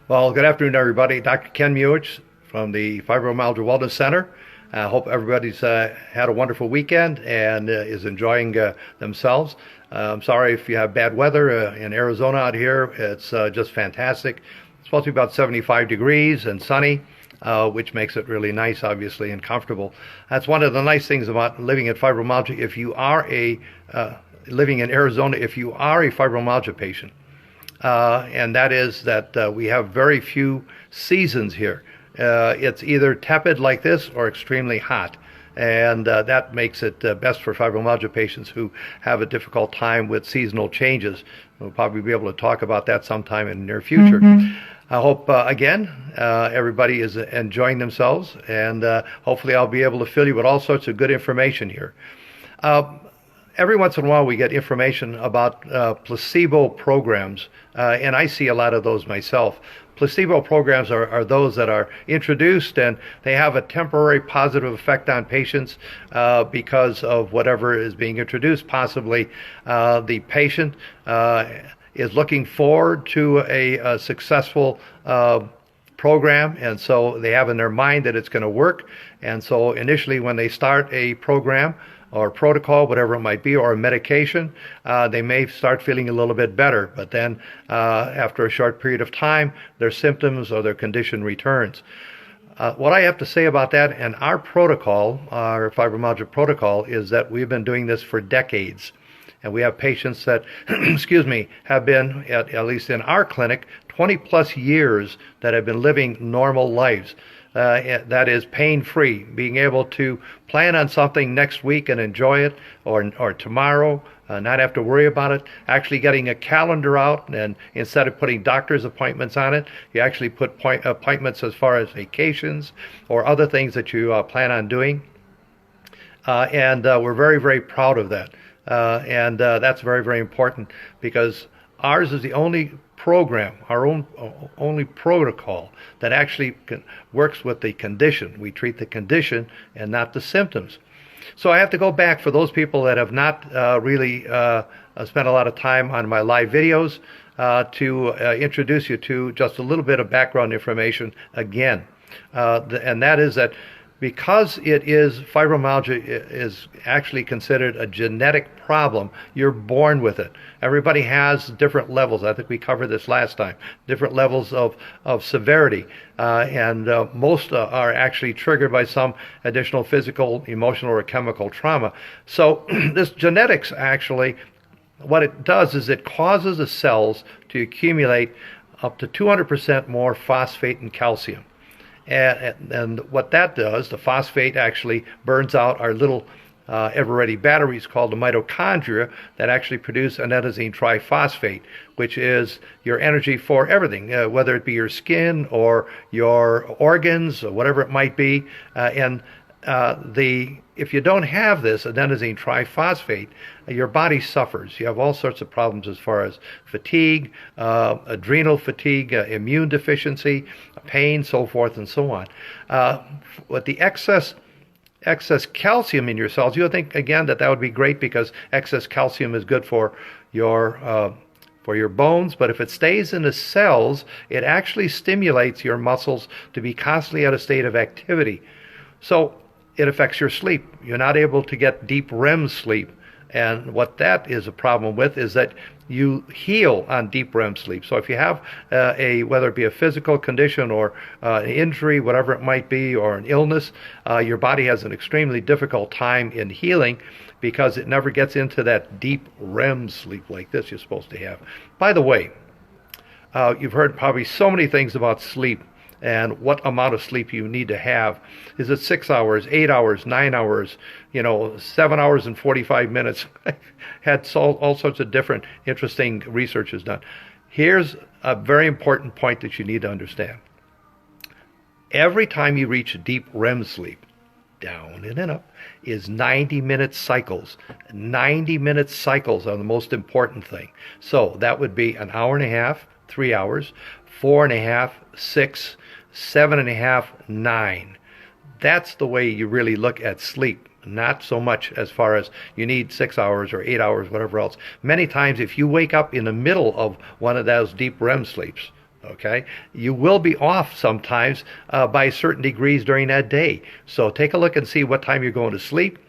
Well, good afternoon, everybody. Dr. Ken Muich from the Fibromyalgia Wellness Center. I hope everybody's had a wonderful weekend and is enjoying themselves. I'm sorry if you have bad weather in Arizona out here. It's just fantastic. It's supposed to be about 75 degrees and sunny, which makes it really nice, obviously, and comfortable. That's one of the nice things about living at fibromyalgia. If you are living in Arizona, if you are a fibromyalgia patient, and that is that we have very few seasons here. It's either tepid like this or extremely hot. And that makes it best for fibromyalgia patients who have a difficult time with seasonal changes. We'll probably be able to talk about that sometime in the near future. I hope, again, everybody is enjoying themselves, and hopefully I'll be able to fill you with all sorts of good information here. Every once in a while we get information about placebo programs, and I see a lot of those myself. Placebo programs are those that are introduced and they have a temporary positive effect on patients because of whatever is being introduced. Possibly the patient is looking forward to a successful program, and so they have in their mind that it's going to work. And so initially when they start a program or protocol, whatever it might be, or a medication, they may start feeling a little bit better. But then after a short period of time, their symptoms or their condition returns. What I have to say about that and our protocol, our fibromyalgia protocol, is that we've been doing this for decades. And we have patients that, excuse me, have been, at least in our clinic, 20 plus years that have been living normal lives. That is pain-free, being able to plan on something next week and enjoy it, or tomorrow, not have to worry about it. Actually getting a calendar out, and instead of putting doctor's appointments on it, you actually put appointments as far as vacations or other things that you plan on doing. And we're very, very proud of that. And that's very, very important, because ours is the only program, our only protocol that actually works with the condition. We treat the condition and not the symptoms. So I have to go back for those people that have not really spent a lot of time on my live videos to introduce you to just a little bit of background information again. And that is that because fibromyalgia is actually considered a genetic problem, you're born with it. Everybody has different levels. I think we covered this last time. Different levels of severity. And most are actually triggered by some additional physical, emotional, or chemical trauma. So this genetics actually, what it does is it causes the cells to accumulate up to 200% more phosphate and calcium. And what that does, the phosphate actually burns out our little ever-ready batteries called the mitochondria that actually produce adenosine triphosphate, which is your energy for everything, whether it be your skin or your organs or whatever it might be. If you don't have this adenosine triphosphate, your body suffers. You have all sorts of problems as far as fatigue, adrenal fatigue, immune deficiency, pain, so forth and so on. With the excess calcium in your cells, you would think again that would be great, because excess calcium is good for your bones, but if it stays in the cells, it actually stimulates your muscles to be constantly at a state of activity. So it affects your sleep. You're not able to get deep REM sleep. And what that is a problem with is that you heal on deep REM sleep. So if you have whether it be a physical condition or an injury, whatever it might be, or an illness, your body has an extremely difficult time in healing, because it never gets into that deep REM sleep like this you're supposed to have. By the way, you've heard probably so many things about sleep and what amount of sleep you need to have. Is it 6 hours, 8 hours, 9 hours, 7 hours and 45 minutes? Had all sorts of different interesting research is done. Here's a very important point that you need to understand. Every time you reach deep REM sleep, down and then up, is 90-minute cycles. 90-minute cycles are the most important thing. So that would be an hour and a half, 3 hours, 4.5, 6, 7.5, 9. That's the way you really look at sleep. Not so much as far as you need 6 hours or 8 hours, whatever else. Many times if you wake up in the middle of one of those deep REM sleeps, Okay, you will be off sometimes by certain degrees during that day. So take a look and see what time you're going to sleep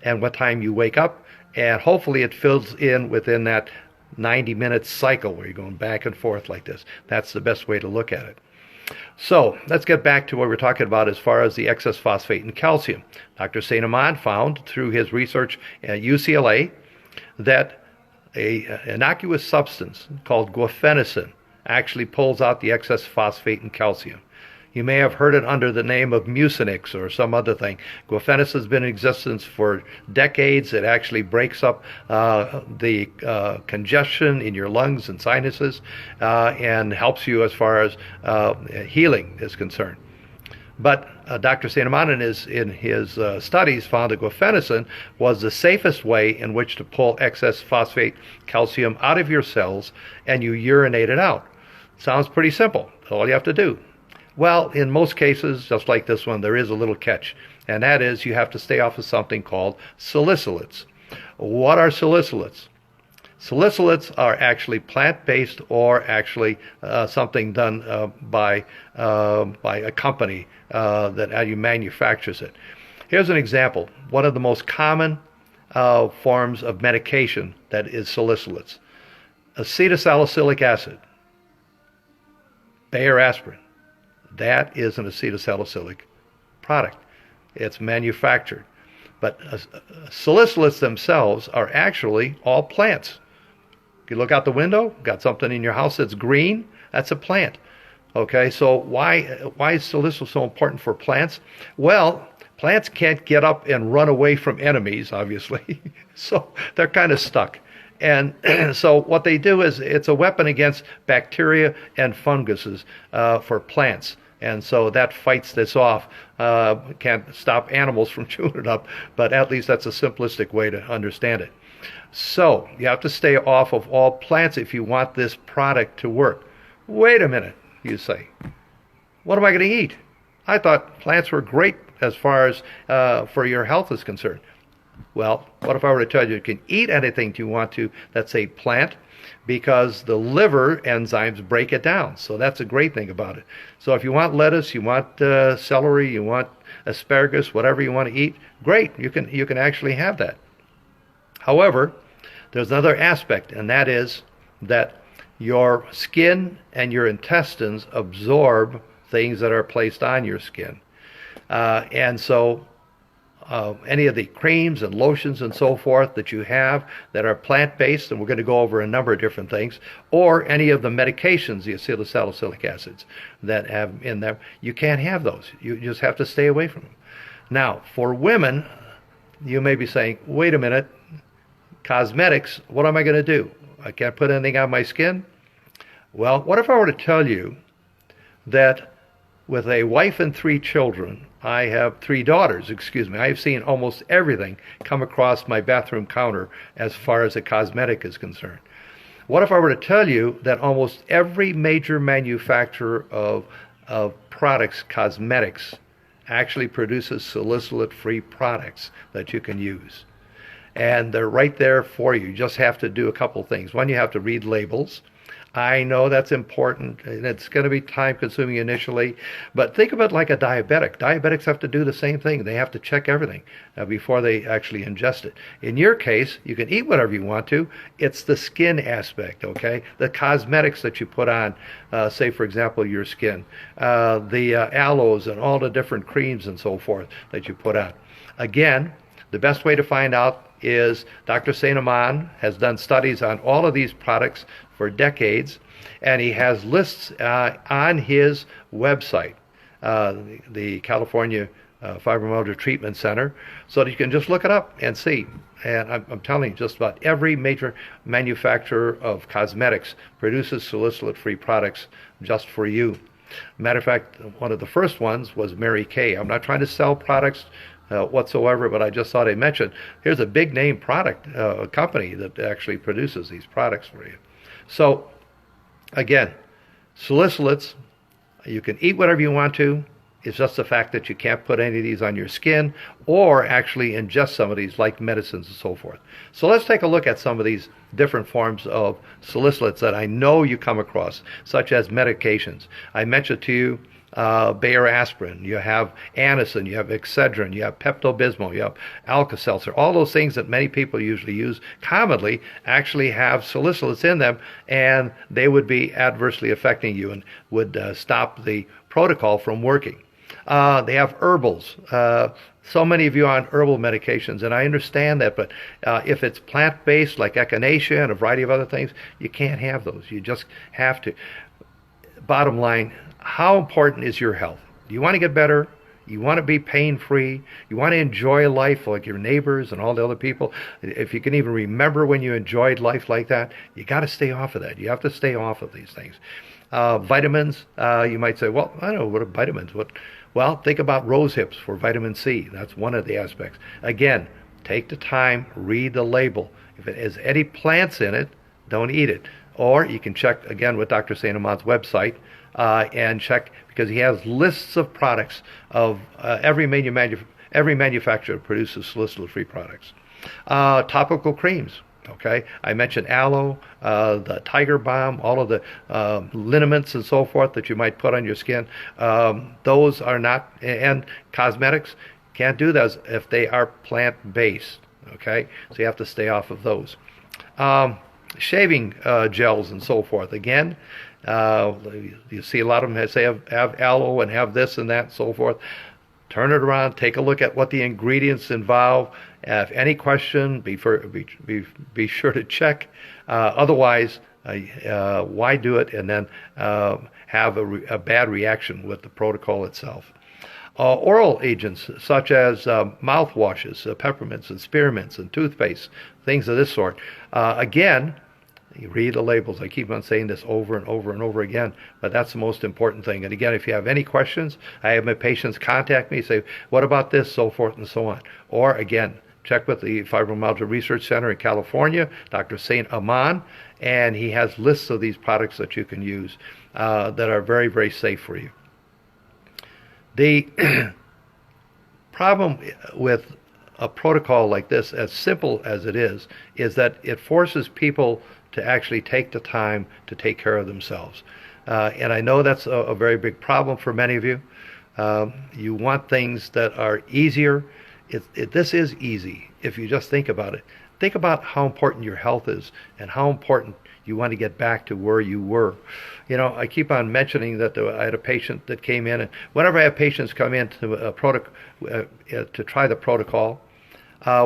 and what time you wake up, and hopefully it fills in within that 90-minute cycle where you're going back and forth like this. That's the best way to look at it. So let's get back to what we're talking about as far as the excess phosphate and calcium. Dr. Saint Amand found through his research at UCLA that an innocuous substance called guaifenesin actually pulls out the excess phosphate and calcium. You may have heard it under the name of Mucinex or some other thing. Guaifenesin has been in existence for decades. It actually breaks up the congestion in your lungs and sinuses and helps you as far as healing is concerned. But Dr. Saint Amand in his studies found that guaifenesin was the safest way in which to pull excess phosphate calcium out of your cells, and you urinate it out. Sounds pretty simple. That's all you have to do. Well, in most cases, just like this one, there is a little catch, and that is you have to stay off of something called salicylates. What are salicylates? Salicylates are actually plant-based or actually something done by a company that manufactures it. Here's an example. One of the most common forms of medication that is salicylates. Acetylsalicylic acid, Bayer aspirin. That is an acetylsalicylic product. It's manufactured. But salicylates themselves are actually all plants. If you look out the window, got something in your house that's green, that's a plant. Okay, so why is salicylate so important for plants? Well, plants can't get up and run away from enemies, obviously. So they're kind of stuck. And so what they do is it's a weapon against bacteria and funguses for plants. And so that fights this off. Can't stop animals from chewing it up, but at least that's a simplistic way to understand it. So you have to stay off of all plants if you want this product to work. Wait a minute, you say. What am I going to eat? I thought plants were great as far as for your health is concerned. Well, what if I were to tell you can eat anything you want to that's a plant, because the liver enzymes break it down. So that's a great thing about it. So if you want lettuce, you want celery, you want asparagus, whatever you want to eat, great. You can actually have that. However, there's another aspect, and that is that your skin and your intestines absorb things that are placed on your skin. And so any of the creams and lotions and so forth that you have that are plant-based, and we're going to go over a number of different things, or any of the medications, the acetylsalicylic acids that have in them, you can't have those. You just have to stay away from them. Now, for women, you may be saying, wait a minute, cosmetics, what am I going to do? I can't put anything on my skin? Well, what if I were to tell you that with a wife and 3 children, I have 3 daughters, I've seen almost everything come across my bathroom counter as far as a cosmetic is concerned. What if I were to tell you that almost every major manufacturer of products, cosmetics, actually produces salicylate-free products that you can use? And they're right there for you. You just have to do a couple things. One, you have to read labels. I know that's important, and it's going to be time-consuming initially, but think of it like a diabetic. Diabetics have to do the same thing. They have to check everything before they actually ingest it. In your case, you can eat whatever you want to. It's the skin aspect, okay? The cosmetics that you put on, say, for example, your skin, the aloes and all the different creams and so forth that you put on. Again, the best way to find out is Dr. Saint Amand has done studies on all of these products for decades, and he has lists on his website, the California Fibromyalgia Treatment Center, so that you can just look it up and see. And I'm telling you, just about every major manufacturer of cosmetics produces salicylate-free products just for you. Matter of fact, one of the first ones was Mary Kay. I'm not trying to sell products whatsoever, but I just thought I'd mention, here's a big name product company that actually produces these products for you. So again, salicylates, you can eat whatever you want to, It's just the fact that you can't put any of these on your skin or actually ingest some of these like medicines and so forth. So let's take a look at some of these different forms of salicylates that I know you come across, such as medications. I mentioned to you Bayer aspirin, you have Anacin, you have Excedrin, you have Pepto-Bismol, you have Alka-Seltzer. All those things that many people usually use commonly actually have salicylates in them, and they would be adversely affecting you and would stop the protocol from working. They have herbals. So many of you are on herbal medications, and I understand that, but if it's plant-based like echinacea and a variety of other things, you can't have those. You just have to. Bottom line, how important is your health? Do you want to get better? You want to be pain-free? You want to enjoy life like your neighbors and all the other people? If you can even remember when you enjoyed life like that, you got to stay off of that. You have to stay off of these things. Vitamins, you might say, well, I don't know, what are vitamins? Well, think about rose hips for vitamin C. That's one of the aspects. Again, take the time, read the label. If it has any plants in it, don't eat it. Or you can check, again, with Dr. St. Aman's website and check, because he has lists of products of every manufacturer produces salicylate-free products. Topical creams. Okay, I mentioned aloe, the tiger balm, all of the liniments and so forth that you might put on your skin. Those are not, and cosmetics, can't do those if they are plant-based. Okay, so you have to stay off of those. Shaving gels and so forth. Again, you see a lot of them say have aloe and have this and that and so forth. Turn it around, take a look at what the ingredients involve. If any question, be sure to check. Otherwise, why do it and then have a bad reaction with the protocol itself? Oral agents such as mouthwashes, peppermints and spearmints and toothpaste, things of this sort. Again, you read the labels. I keep on saying this over and over and over again, but that's the most important thing. And again, if you have any questions, I have my patients contact me, say, what about this, so forth and so on. Or again, check with the Fibromyalgia Research Center in California, Dr. St. Aman, and he has lists of these products that you can use that are very, very safe for you. The problem with a protocol like this, as simple as it is that it forces people to actually take the time to take care of themselves. And I know that's a very big problem for many of you. You want things that are easier. This is easy if you just think about it. Think about how important your health is and how important you want to get back to where you were. You know, I keep on mentioning that I had a patient that came in, and whenever I have patients come in to try the protocol,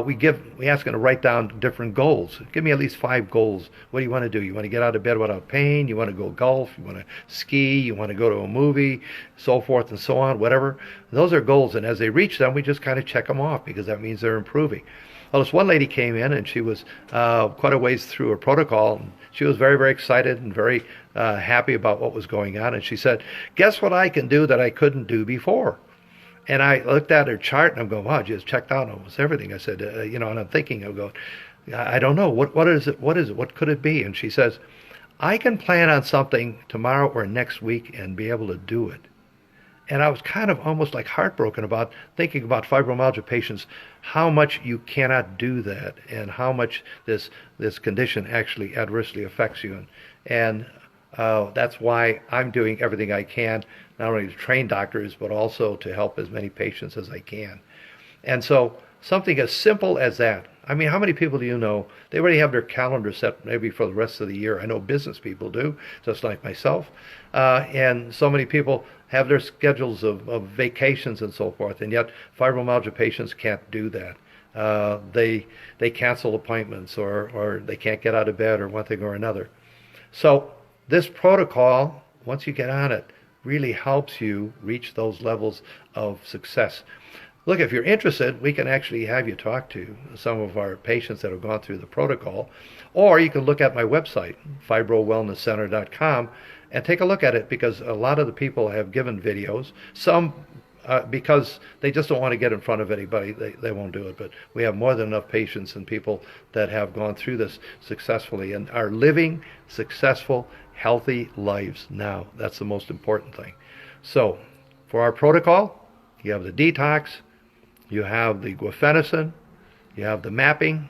we ask them to write down different goals. Give me at least 5 goals. What do you want to do? You want to get out of bed without pain? You want to go golf? You want to ski? You want to go to a movie? So forth and so on, whatever. Those are goals, and as they reach them, we just kind of check them off because that means they're improving. Well, this one lady came in, and she was quite a ways through her protocol. And she was very, very excited and very happy about what was going on. And she said, guess what I can do that I couldn't do before? And I looked at her chart, and I'm going, wow, she just checked out almost everything. I said, and I'm thinking, I'm going, I don't know. What is it? What is it? What could it be? And she says, I can plan on something tomorrow or next week and be able to do it. And I was kind of almost like heartbroken about thinking about fibromyalgia patients, how much you cannot do that and how much this condition actually adversely affects you. And that's why I'm doing everything I can, not only to train doctors, but also to help as many patients as I can. And so something as simple as that. I mean, how many people do you know, they already have their calendar set maybe for the rest of the year? I know business people do, just like myself. And so many people have their schedules of vacations and so forth, and yet fibromyalgia patients can't do that. They cancel appointments or they can't get out of bed or one thing or another. So this protocol, once you get on it, really helps you reach those levels of success. Look, if you're interested, we can actually have you talk to some of our patients that have gone through the protocol, or you can look at my website, fibrowellnesscenter.com, and take a look at it, because a lot of the people have given videos. Some because they just don't want to get in front of anybody, they won't do it. But we have more than enough patients and people that have gone through this successfully and are living successful, healthy lives now. That's the most important thing. So for our protocol. You have the detox, you have the guaifenesin, you have the mapping,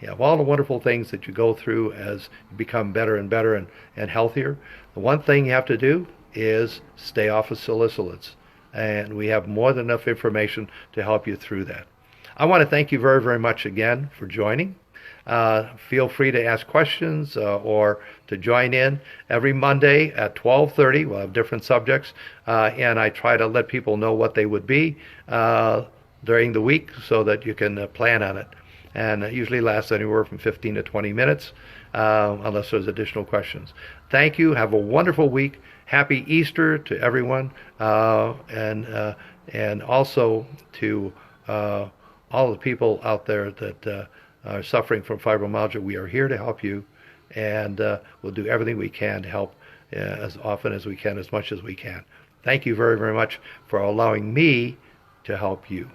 you have all the wonderful things that you go through as you become better and better and healthier. The one thing you have to do is stay off of salicylates. And we have more than enough information to help you through that. I want to thank you very, very much again for joining. Feel free to ask questions or to join in every Monday at 12:30. We'll have different subjects, and I try to let people know what they would be during the week so that you can plan on it. And it usually lasts anywhere from 15 to 20 minutes, unless there's additional questions. Thank you. Have a wonderful week. Happy Easter to everyone, and also to all the people out there that are suffering from fibromyalgia. We are here to help you, and we'll do everything we can to help as often as we can, as much as we can. Thank you very, very much for allowing me to help you.